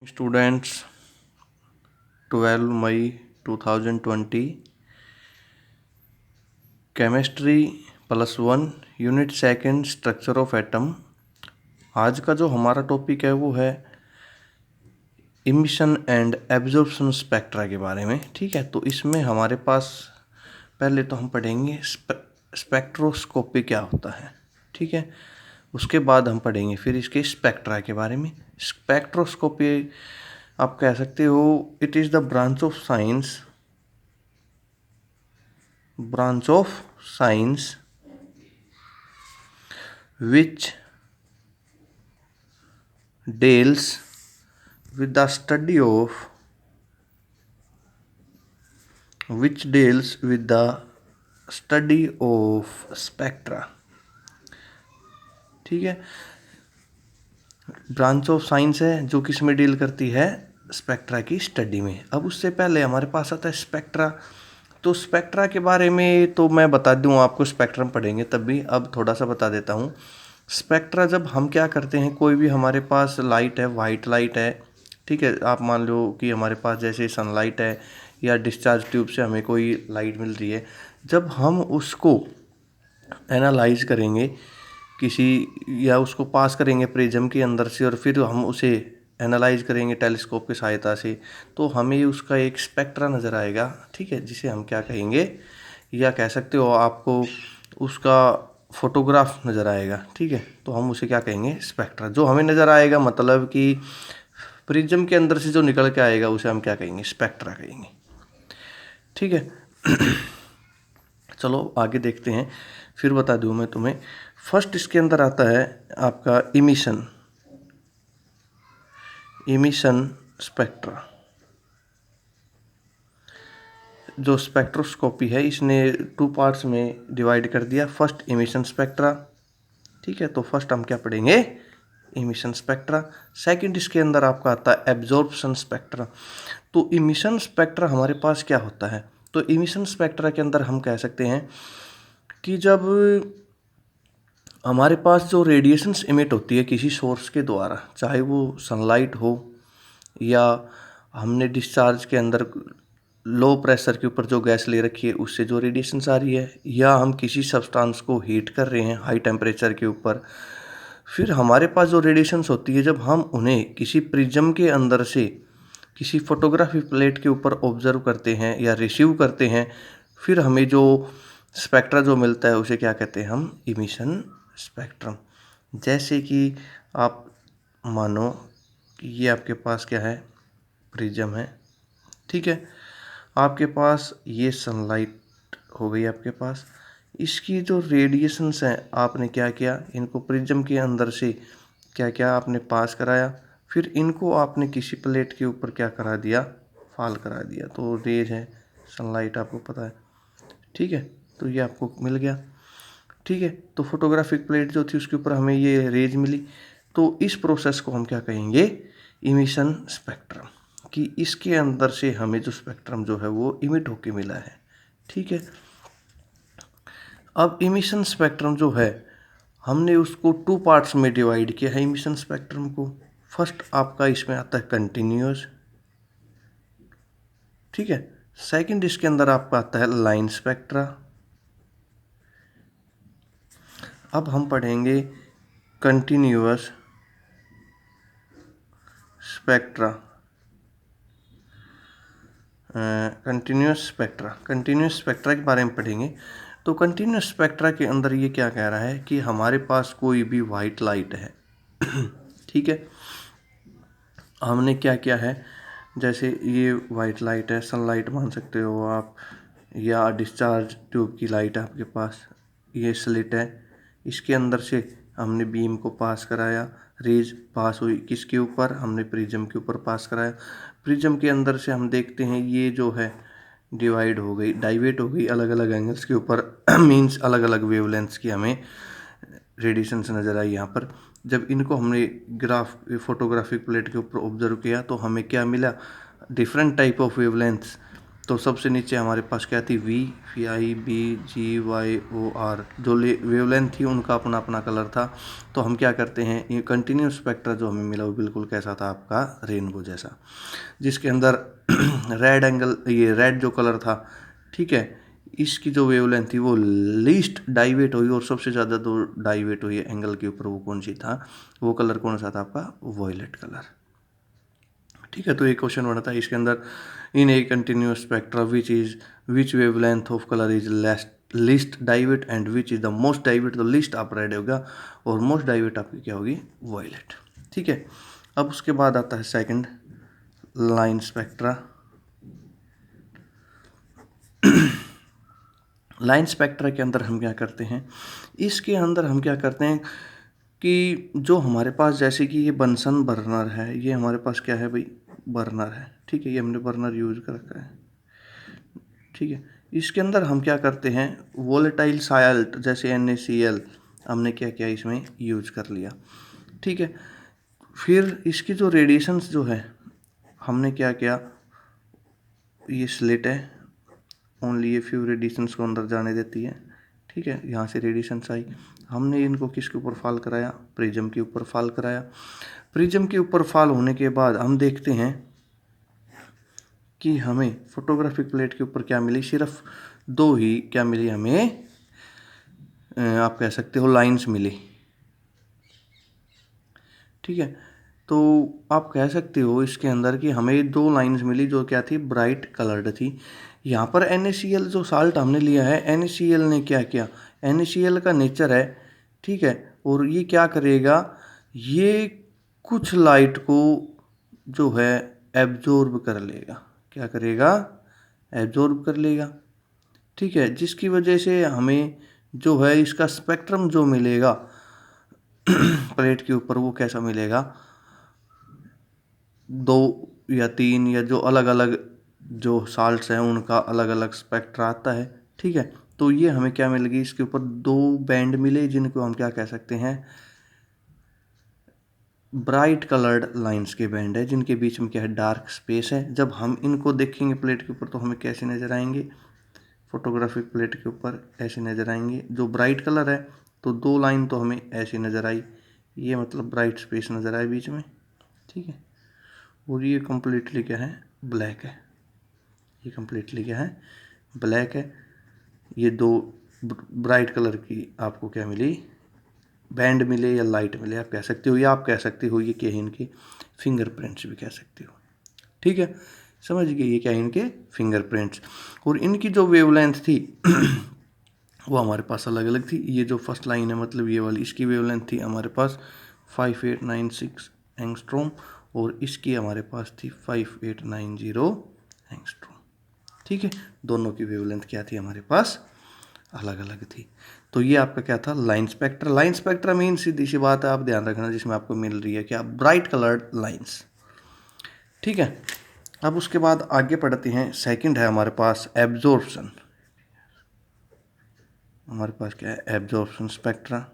Students 12 मई 2020 chemistry +1 unit second structure of atom. आज का जो हमारा टॉपिक है वो है इमिशन एंड एब्जॉर्प्शन स्पेक्ट्रा के बारे में। ठीक है, तो इसमें हमारे पास पहले तो हम पढ़ेंगे स्पेक्ट्रोस्कोपी क्या होता है। ठीक है, उसके बाद हम पढ़ेंगे फिर इसके स्पेक्ट्रा के बारे में। स्पेक्ट्रोस्कोपी आप कह सकते हो it is the branch of science which deals with the study of spectra। ठीक है, ब्रांच ऑफ साइंस है जो किस में डील करती है, स्पेक्ट्रा की स्टडी में। अब उससे पहले हमारे पास आता है स्पेक्ट्रा। तो स्पेक्ट्रा के बारे में तो मैं बता दूं आपको, स्पेक्ट्रम पढ़ेंगे तब भी, अब थोड़ा सा बता देता हूँ। स्पेक्ट्रा जब हम क्या करते हैं, कोई भी हमारे पास लाइट है, वाइट लाइट है, ठीक है, आप मान लो कि हमारे पास जैसे सनलाइट है या डिस्चार्ज ट्यूब से हमें कोई लाइट मिल रही है, जब हम उसको एनालाइज करेंगे किसी या उसको पास करेंगे प्रिज्म के अंदर से और फिर हम उसे एनालाइज करेंगे टेलीस्कोप की सहायता से, तो हमें उसका एक स्पेक्ट्रा नज़र आएगा। ठीक है, जिसे हम क्या कहेंगे, या कह सकते हो आपको उसका फोटोग्राफ नज़र आएगा। ठीक है, तो हम उसे क्या कहेंगे, स्पेक्ट्रा। जो हमें नज़र आएगा मतलब कि प्रिज्म के अंदर से जो निकल के आएगा उसे हम क्या कहेंगे, स्पेक्ट्रा कहेंगे। ठीक है चलो आगे देखते हैं, फिर बता दूँ मैं तुम्हें। फर्स्ट इसके अंदर आता है आपका इमिशन स्पेक्ट्रा। जो स्पेक्ट्रोस्कोपी है इसने 2 पार्ट्स में डिवाइड कर दिया। फर्स्ट इमिशन स्पेक्ट्रा, ठीक है, तो फर्स्ट हम क्या पढ़ेंगे, इमिशन स्पेक्ट्रा। सेकंड इसके अंदर आपका आता है एब्जॉर्प्शन स्पेक्ट्रा। तो इमिशन स्पेक्ट्रा हमारे पास क्या होता है, तो इमिशन स्पेक्ट्रा के अंदर हम कह सकते हैं कि जब हमारे पास जो रेडिएशंस इमिट होती है किसी सोर्स के द्वारा, चाहे वो सनलाइट हो या हमने डिस्चार्ज के अंदर लो प्रेशर के ऊपर जो गैस ले रखी है उससे जो रेडिएशंस आ रही है, या हम किसी सब्सटेंस को हीट कर रहे हैं हाई टेम्परेचर के ऊपर, फिर हमारे पास जो रेडिएशंस होती है जब हम उन्हें किसी प्रिज्म के अंदर से किसी फोटोग्राफी प्लेट के ऊपर ऑब्जर्व करते हैं या रिसीव करते हैं, फिर हमें जो स्पेक्ट्रा जो मिलता है उसे क्या कहते हैं हम, इमिशन स्पेक्ट्रम। जैसे कि आप मानो कि ये आपके पास क्या है, प्रिज्म है। ठीक है, आपके पास ये सनलाइट हो गई आपके पास, इसकी जो रेडिएशंस हैं आपने क्या किया, इनको प्रिज्म के अंदर से क्या क्या आपने पास कराया, फिर इनको आपने किसी प्लेट के ऊपर क्या करा दिया, फॉल करा दिया। तो रेज है, सनलाइट आपको पता है। ठीक है, तो ये आपको मिल गया। ठीक है, तो फोटोग्राफिक प्लेट जो थी उसके ऊपर हमें ये रेज मिली। तो इस प्रोसेस को हम क्या कहेंगे, इमिशन स्पेक्ट्रम, कि इसके अंदर से हमें जो स्पेक्ट्रम जो है वो इमिट होके मिला है। ठीक है, अब इमिशन स्पेक्ट्रम जो है हमने उसको 2 पार्ट्स में डिवाइड किया है इमिशन स्पेक्ट्रम को। फर्स्ट आपका इसमें आता है कंटिन्यूअस, ठीक है। सेकंड इसके अंदर आपका आता है लाइन स्पेक्ट्रा। अब हम पढ़ेंगे कंटिन्यूअस स्पेक्ट्रा। कंटिन्यूअस स्पेक्ट्रा के बारे में पढ़ेंगे। तो कंटिन्यूअस स्पेक्ट्रा के अंदर ये क्या कह रहा है कि हमारे पास कोई भी वाइट लाइट है ठीक है, हमने क्या किया है, जैसे ये वाइट लाइट है, सनलाइट मान सकते हो आप, या डिस्चार्ज ट्यूब की लाइट है आपके पास, ये स्लिट है, इसके अंदर से हमने बीम को पास कराया, रेज पास हुई किसके ऊपर, हमने प्रिज्म के ऊपर पास कराया। प्रिज्म के अंदर से हम देखते हैं ये जो है डिवाइड हो गई, डाइवेट हो गई अलग अलग एंगल्स के ऊपर मींस अलग अलग वेवलेंथ्स की हमें रेडिएशन से नज़र आई यहाँ पर। जब इनको हमने फोटोग्राफिक प्लेट के ऊपर ऑब्जर्व किया तो हमें क्या मिला, डिफरेंट टाइप ऑफ वेवलेंथ्स। तो सबसे नीचे हमारे पास क्या थी, VIBGYOR, जो वेवलेंथ थी उनका अपना अपना कलर था। तो हम क्या करते हैं, ये कंटिन्यूस स्पेक्ट्रा जो हमें मिला वो बिल्कुल कैसा था, आपका रेनबो जैसा, जिसके अंदर रेड एंगल, ये रेड जो कलर था, ठीक है, इसकी जो वेवलेंथ थी वो लीस्ट डाइवेट हुई और सबसे ज़्यादा जो डाइवेट हुई एंगल के ऊपर, वो कौन सी था, वो कलर कौन सा था, आपका वॉयलेट कलर। ठीक है, तो एक क्वेश्चन बनता है इसके अंदर, in a continuous spectra which wavelength of colour is least deviated and which is the most deviated. तो लीस्ट आप रेड होगा और मोस्ट डाइवेट आपकी क्या होगी, वॉयलेट। ठीक है, अब उसके बाद आता है second, line spectra. Line spectra के अंदर हम क्या करते हैं, इसके अंदर हम क्या करते हैं कि जो हमारे पास, जैसे कि ये बंसन बर्नर है, ये हमारे पास क्या है भाई, बर्नर है। ठीक है, ये हमने बर्नर यूज कर रखा है। ठीक है, इसके अंदर हम क्या करते हैं, वोलेटाइल साल्ट जैसे NaCl हमने क्या किया, इसमें यूज कर लिया। ठीक है, फिर इसकी जो रेडिएशंस जो है, हमने क्या किया, ये स्लिट है, ओनली ये फ्यू रेडिएशंस को अंदर जाने देती है। ठीक है, यहाँ से रेडिएशंस आई, हमने इनको किसके ऊपर फॉल कराया, प्रिज्म के ऊपर फॉल कराया। प्रिज्म के ऊपर फॉल होने के बाद हम देखते हैं कि हमें फोटोग्राफिक प्लेट के ऊपर क्या मिली, सिर्फ दो ही क्या मिली हमें, आप कह सकते हो लाइंस मिली। ठीक है, तो आप कह सकते हो इसके अंदर कि हमें दो लाइंस मिली जो क्या थी, ब्राइट कलर्ड थी। यहाँ पर NaCl जो साल्ट हमने लिया है, NaCl ने क्या किया, NaCl का नेचर है, ठीक है, और ये क्या करेगा, ये कुछ लाइट को जो है एब्जॉर्ब कर लेगा। क्या करेगा, एब्जॉर्ब कर लेगा। ठीक है, जिसकी वजह से हमें जो है इसका स्पेक्ट्रम जो मिलेगा प्लेट के ऊपर, वो कैसा मिलेगा, दो या तीन या जो अलग अलग जो साल्ट्स हैं उनका अलग अलग स्पेक्ट्रा आता है। ठीक है, तो ये हमें क्या मिलेगी, इसके ऊपर दो बैंड मिले जिनको हम क्या कह सकते हैं, ब्राइट कलर्ड लाइंस के बैंड है, जिनके बीच में क्या है, डार्क स्पेस है। जब हम इनको देखेंगे प्लेट के ऊपर तो हमें कैसे नज़र आएंगे, फोटोग्राफिक प्लेट के ऊपर ऐसे नज़र आएंगे। जो ब्राइट कलर है तो दो लाइन तो हमें ऐसी नज़र आई, ये मतलब ब्राइट स्पेस नज़र आए बीच में। ठीक है, और ये कम्प्लीटली क्या है, ब्लैक है। ये कम्प्लीटली क्या है, ब्लैक है। ये दो ब्राइट कलर की आपको क्या मिली, बैंड मिले या लाइट मिले, आप कह सकते हो, या आप कह सकते हो ये क्या है, इनके फिंगरप्रिंट्स भी कह सकते हो। ठीक है, समझ गए, ये क्या है, इनके फिंगरप्रिंट्स। और इनकी जो वेवलेंथ थी वो हमारे पास अलग अलग थी। ये जो फर्स्ट लाइन है, मतलब ये वाली, इसकी वेवलेंथ थी हमारे पास 5896 एंगस्ट्रॉम और इसकी हमारे पास थी 5890 एंगस्ट्रॉम। ठीक है, दोनों की वेवलेंथ क्या थी, हमारे पास अलग अलग थी। तो ये आपका क्या था, line spectra. Line spectra mean सीधी सी बात है, आप ध्यान रखना, जिसमें आपको मिल रही है क्या, ब्राइट कलर्ड लाइंस। ठीक है, अब उसके बाद आगे पढ़ते हैं, सेकंड है हमारे पास एब्जॉर्प्शन। हमारे पास क्या है, एब्जॉर्प्शन स्पेक्ट्रा।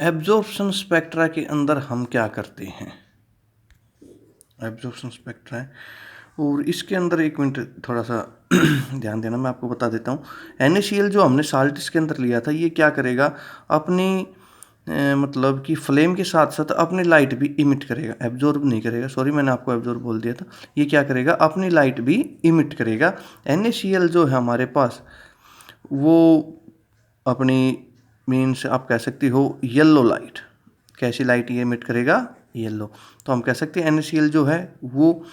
एब्जॉर्प्शन स्पेक्ट्रा के अंदर हम क्या करते हैं, एब्जॉर्प्शन स्पेक्ट्रा है और इसके अंदर एक मिनट थोड़ा सा ध्यान देना, मैं आपको बता देता हूँ। NaCl जो हमने साल्ट इसके अंदर लिया था, ये क्या करेगा, अपनी मतलब कि फ्लेम के साथ साथ अपनी लाइट भी इमिट करेगा, एब्जॉर्ब नहीं करेगा। सॉरी, मैंने आपको एब्जॉर्ब बोल दिया था। ये क्या करेगा, अपनी लाइट भी इमिट करेगा। NaCl जो है हमारे पास, वो अपनी मीन्स आप कह सकती हो येलो लाइट, कैसी लाइट ये इमिट करेगा, येलो। तो हम कह सकते हैं NaCl जो है वो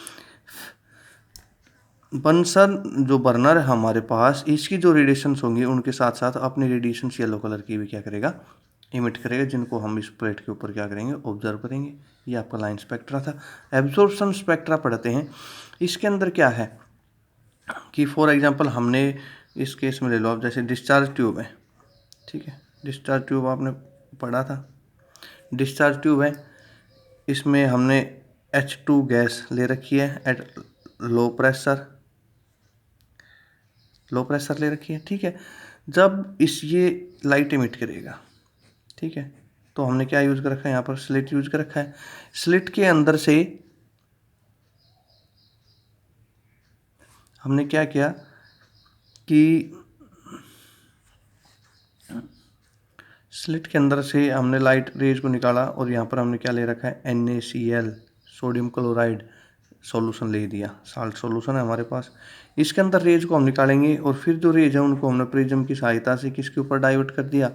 बंसन जो बर्नर है हमारे पास, इसकी जो रेडिएशंस होंगी उनके साथ साथ अपनी रेडिएशंस येलो कलर की भी क्या करेगा, इमिट करेगा, जिनको हम इस प्लेट के ऊपर क्या करेंगे, ऑब्जर्व करेंगे। ये आपका लाइन स्पेक्ट्रा था। एब्जॉर्प्शन स्पेक्ट्रा पढ़ते हैं। इसके अंदर क्या है कि फॉर एग्जांपल हमने इस केस में ले लो आप, जैसे डिस्चार्ज ट्यूब है। ठीक है, डिस्चार्ज ट्यूब आपने पढ़ा था। डिस्चार्ज ट्यूब है, इसमें हमने H2 गैस ले रखी है at low pressure, low pressure ले रखी है। ठीक है, जब ये लाइट इमिट करेगा, ठीक है, तो हमने क्या यूज़ कर रखा है, यहाँ पर स्लिट यूज़ कर रखा है। स्लिट के अंदर से, हमने क्या किया कि स्लिट के अंदर से हमने लाइट रेज को निकाला और यहाँ पर हमने क्या ले रखा है, NaCl सोडियम क्लोराइड सॉल्यूशन ले दिया, साल्ट सॉल्यूशन है हमारे पास। इसके अंदर रेज को हम निकालेंगे और फिर जो रेज है उनको हमने प्रिज्म की सहायता से किसके ऊपर डाइवर्ट कर दिया,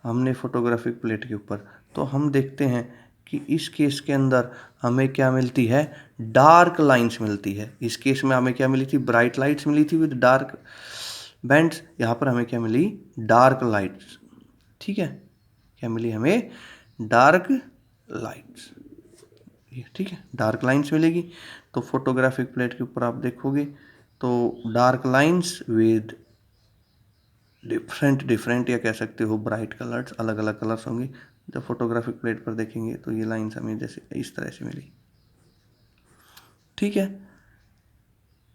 हमने फोटोग्राफिक प्लेट के ऊपर। तो हम देखते हैं कि इस केस के अंदर हमें क्या मिलती है, डार्क लाइंस मिलती है। इस केस में हमें क्या मिली थी, ब्राइट लाइट्स मिली थी विद डार्क बैंड्स। यहाँ पर हमें क्या मिली, डार्क लाइट्स। ठीक है, क्या मिली हमें, डार्क लाइट्स। ठीक है, डार्क लाइंस मिलेगी। तो फोटोग्राफिक प्लेट के ऊपर आप देखोगे तो डार्क लाइंस विद डिफरेंट या कह सकते हो ब्राइट कलर्स, अलग अलग कलर्स होंगे। जब फोटोग्राफिक प्लेट पर देखेंगे तो ये लाइंस हमें जैसे इस तरह से मिली। ठीक है,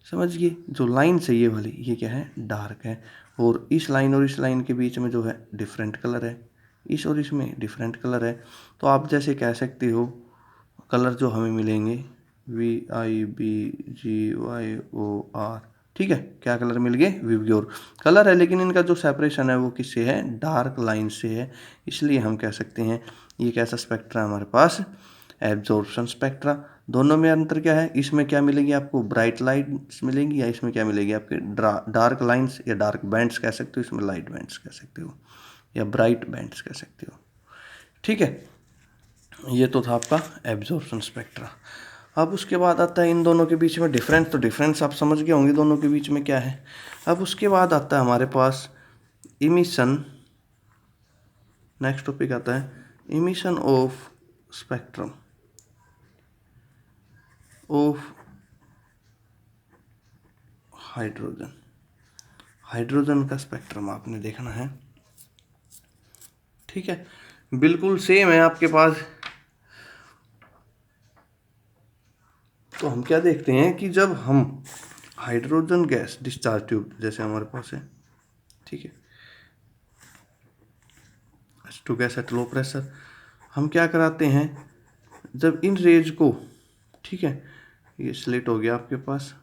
समझिए जो लाइन है ये वाली, ये क्या है, डार्क है। और इस लाइन और इस लाइन के बीच में जो है डिफरेंट कलर है, इस और इसमें डिफरेंट कलर है। तो आप जैसे कह सकते हो कलर जो हमें मिलेंगे VIBGYOR, ठीक है, क्या कलर मिल गए, विबग्योर कलर है। लेकिन इनका जो सेपरेशन है वो किससे है, डार्क लाइन से है। इसलिए हम कह सकते हैं ये कैसा स्पेक्ट्रा हमारे पास, एब्जॉर्प्शन स्पेक्ट्रा। दोनों में अंतर क्या है, इसमें क्या मिलेगी आपको, ब्राइट लाइट्स मिलेंगी, या इसमें क्या मिलेगी आपके डार्क लाइंस या डार्क बैंड्स कह सकते हो, इसमें लाइट बैंड्स कह सकते हो या ब्राइट बैंड्स कह सकते हो। ठीक है, ये तो था आपका एब्जॉर्प्शन स्पेक्ट्रा। अब उसके बाद आता है इन दोनों के बीच में डिफरेंस। तो डिफरेंस आप समझ गए होंगे दोनों के बीच में क्या है। अब उसके बाद आता है हमारे पास इमिशन। नेक्स्ट टॉपिक आता है emission of spectrum of hydrogen. Hydrogen का स्पेक्ट्रम आपने देखना है। ठीक है, बिल्कुल सेम है आपके पास। तो हम क्या देखते हैं कि जब हम हाइड्रोजन गैस डिस्चार्ज ट्यूब जैसे हमारे पास है, ठीक है, H2 gas at low pressure, हम क्या कराते हैं, जब इन रेज को, ठीक है, ये स्लिट हो गया आपके पास,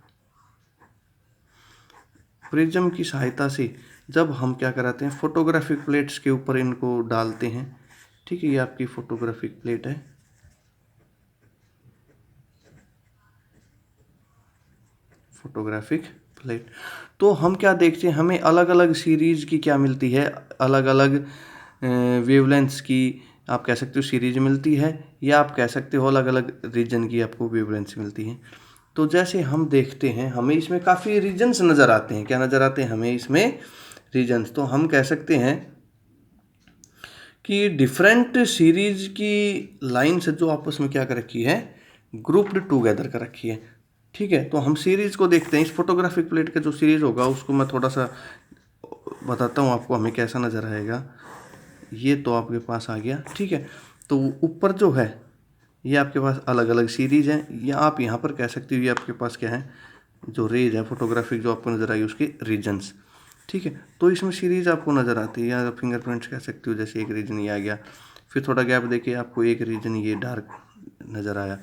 प्रिज्म की सहायता से जब हम क्या कराते हैं, फोटोग्राफिक प्लेट्स के ऊपर इनको डालते हैं। ठीक है, ये आपकी फोटोग्राफिक प्लेट है। फोटोग्राफिक प्लेट, तो हम क्या देखते हैं, हमें अलग अलग सीरीज की क्या मिलती है, अलग अलग वेवलेंथ्स की आप कह सकते हो सीरीज मिलती है, या आप कह सकते हो अलग अलग रीजन की आपको वेवलेंथ्स मिलती हैं। तो जैसे हम देखते हैं हमें इसमें काफ़ी रीजन्स नज़र आते हैं। क्या नज़र आते हैं हमें इसमें, रीजन्स। तो हम कह सकते हैं कि डिफरेंट सीरीज की लाइन्स जो आपस में क्या कर रखी है, ग्रुप्ड टूगेदर कर रखी है। ठीक है, तो हम सीरीज को देखते हैं। इस फोटोग्राफिक प्लेट का जो सीरीज होगा उसको मैं थोड़ा सा बताता हूँ आपको हमें कैसा नज़र आएगा। ये तो आपके पास आ गया। ठीक है, तो ऊपर जो है ये आपके पास अलग अलग सीरीज है, या आप यहाँ पर कह सकते हो ये आपके पास क्या है, जो रेज है फोटोग्राफिक जो आपको नज़र आई उसके रीजन्स। ठीक है, तो इसमें सीरीज आपको नज़र आती है, या फिंगरप्रिंट्स कह सकते हो। जैसे एक रीजन ये आ गया, फिर थोड़ा गैप देखिए आपको एक रीजन ये डार्क नज़र आया,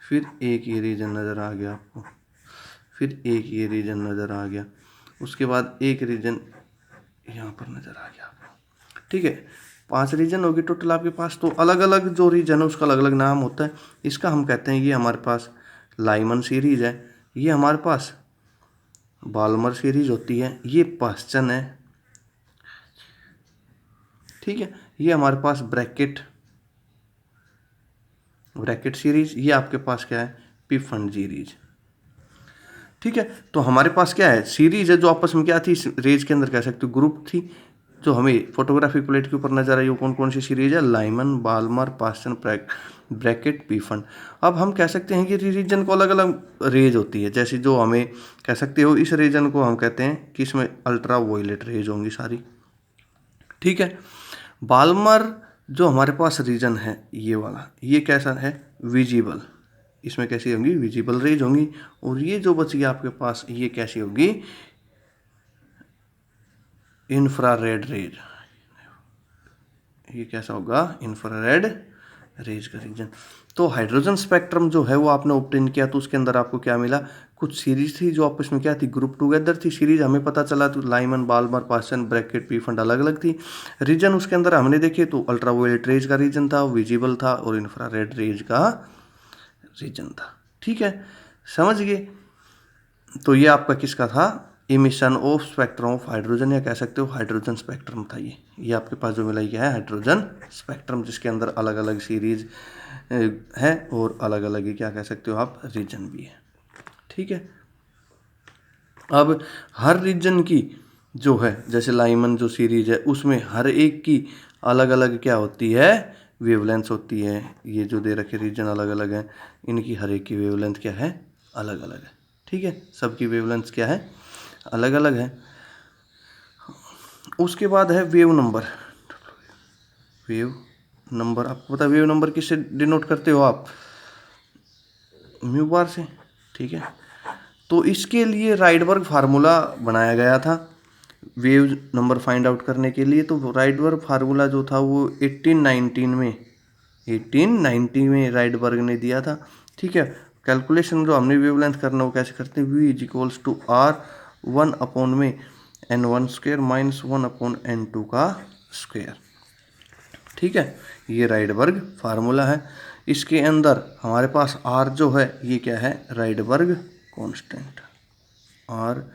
फिर एक ये रीजन नज़र आ गया आपको, फिर एक ये रीजन नज़र आ गया, उसके बाद एक रीजन यहाँ पर नज़र आ गया आपको। ठीक है, 5 रीजन होगी टोटल आपके पास। तो अलग अलग जो रीजन है उसका अलग अलग नाम होता है। इसका हम कहते हैं ये हमारे पास लाइमन सीरीज है, ये हमारे पास बाल्मर सीरीज होती है, ये पास्चन है। ठीक है, ये हमारे पास ब्रैकेट सीरीज, ये आपके पास क्या है, पिफन सीरीज। ठीक है, तो हमारे पास क्या है, सीरीज है जो आपस में क्या थी, रेज के अंदर कह सकते हो ग्रुप थी। जो हमें फोटोग्राफिक प्लेट के ऊपर नजर आई वो कौन कौन सी सीरीज है, लाइमन, बाल्मर, पास्चन, ब्रैकेट, पिफन। अब हम कह सकते हैं कि रीजन को अलग अलग रेज होती है। जैसे जो हमें कह सकते हो इस रीजन को हम कहते हैं कि इसमें अल्ट्रा वायलेट रेज होंगी सारी। ठीक है, बाल्मर जो हमारे पास रीजन है ये वाला, ये कैसा है, विजिबल, इसमें कैसी होंगी, विजिबल रेज होंगी। और ये जो बची आपके पास ये कैसी होगी, इंफ्रारेड रेज। ये कैसा होगा, इंफ्रारेड रेज का रीजन। तो हाइड्रोजन स्पेक्ट्रम जो है वो आपने ऑब्टेन किया, तो उसके अंदर आपको क्या मिला, कुछ सीरीज थी जो आपस में क्या थी, ग्रुप टुगेदर थी सीरीज, हमें पता चला। तो लाइमन, बाल्मर, पासन, ब्रैकेट, पीफंड अलग अलग थी। रीजन उसके अंदर हमने देखे तो अल्ट्रावायलेट रेज का रीजन था, विजिबल था, और इंफ्रारेड रेज का रीजन था। ठीक है, समझ गए। तो ये आपका किसका था, emission of spectrum of hydrogen, या कह सकते हो हाइड्रोजन स्पेक्ट्रम था ये आपके पास जो मिला ये है हाइड्रोजन स्पेक्ट्रम, जिसके अंदर अलग अलग सीरीज है और अलग अलग ही क्या कह सकते हो आप, रीजन भी है। ठीक है, अब हर रीजन की जो है, जैसे लाइमन जो सीरीज है उसमें हर एक की अलग अलग क्या होती है, वेवलेंथ होती है। ये जो दे रखे रीजन अलग अलग है, इनकी हर एक की वेवलेंथ क्या है, अलग अलग है। ठीक है, सबकी वेवलेंथ क्या है, अलग अलग है। उसके बाद है वेव नंबर। वेव नंबर आपको पता है, वेव नंबर किससे डिनोट करते हो आप, म्यू बार से। ठीक है, तो इसके लिए राइडबर्ग फार्मूला बनाया गया था वेव नंबर फाइंड आउट करने के लिए। तो राइडबर्ग फार्मूला जो था वो 1890 में राइडबर्ग ने दिया था। ठीक है, कैलकुलेशन जो हमने वेवलेंथ करना वो कैसे करते हैं, V इज टू R 1 में N1 स्क्वायर माइनस 1 N2 का स्क्वायर। ठीक है, ये राइडबर्ग फार्मूला है। इसके अंदर हमारे पास R जो है ये क्या है, राइडबर्ग कांस्टेंट, RYDBER,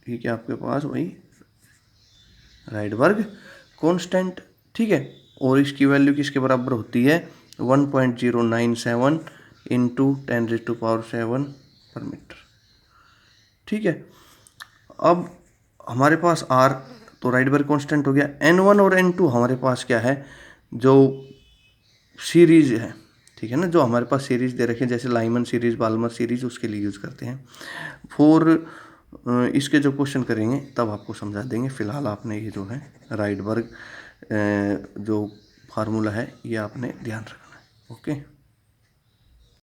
ये क्या आपके पास वही राइडबर्ग कांस्टेंट। ठीक है, और इसकी वैल्यू किसके बराबर होती है, 1.097 इंटू 10⁻⁷ पर मीटर। ठीक है, अब हमारे पास R तो राइडबर्ग कांस्टेंट हो गया, N1 और N2 हमारे पास क्या है, जो सीरीज है। ठीक है ना, जो हमारे पास सीरीज दे रखे हैं, जैसे लाइमन सीरीज, बाल्मर सीरीज, उसके लिए यूज़ करते हैं। इसके जो क्वेश्चन करेंगे तब आपको समझा देंगे। फिलहाल आपने ये जो है राइडबर्ग जो फार्मूला है ये आपने ध्यान रखना है। ओके।